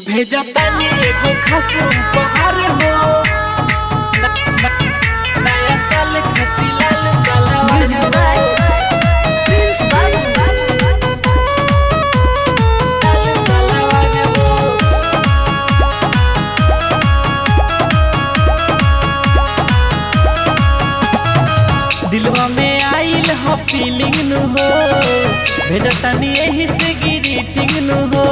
भेजा तानी एगो खास उपहार हो। नया साल खातिर लाल सलवार हो। Prince Vibes. लाल सलवार हो। दिलवा में आइल हो फीलिंग नु हो। भेजा तानी यही से ग्रीटिंग नु हो।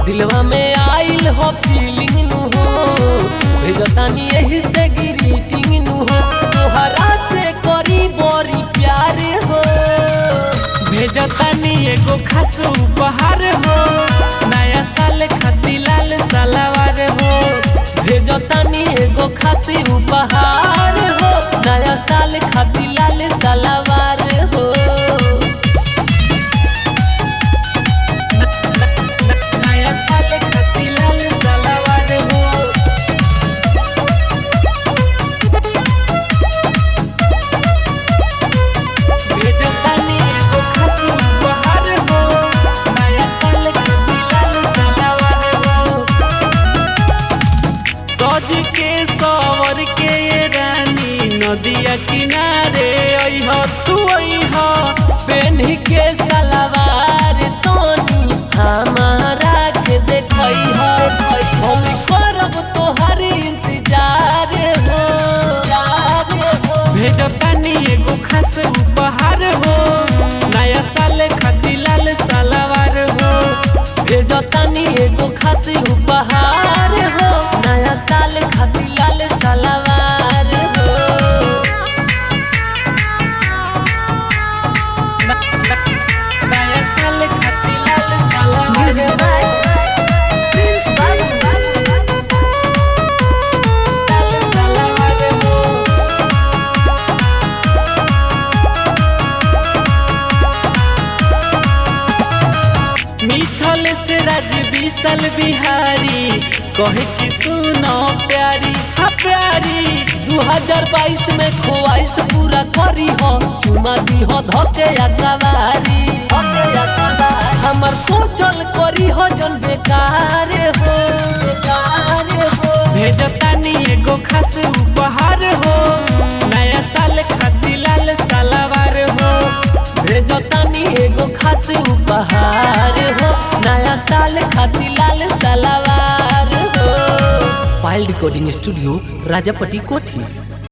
दिलवा में आइल हो फीलिंग नु हो। भेजा तानी यही से ग्रीटिंग नु हो। तोहरा से करी बड़ी प्यार हो। भेजा तानी एगो खास उपहार हो। नया साल खातिर लाल सलवार हो। भेजा तानी एगो खास उपहार हो। नया साल खातिर लाल सलवार हो। नया साल खातिर लाल सलवार हो। भेजा तानी एगो खास उपहार हो। नया साल खातिर लाल सलवार हो। सज के सवर के रानी नदिया किनारे अइह तू अइह। पेन्ही के सलवार तोनी हमारा के देखइह। हम करब तोहर इंतजार हो। भेज तानी एगो खास उपहार हो। नया साल खातिर लाल सलवार हो। भेज तानी एगो खास उपहार हो। नया साल खातिर लाल सलवार हो। नया साल खातिर लाल सलवार Music हो। by Prince Vibes. लाल सलवार हो। मिथल से राज विशाल बिहारी कहे कि सुनो प्यारी हाँ प्यारी। 2022 में ख्वाहिश पूरा करी हो। चुमा दी हो धके अकवारी। हमर सोचल करी हो जन बेकार हो। भेज तानी एगो खास उपहार हो। नया साल खातिर लाल सलवार हो। भेज तानी एगो खास उपहार हो। नया साल खातिर लाल सलवार हो। फाइल रिकॉर्डिंग स्टूडियो राजापट्टी कोठी।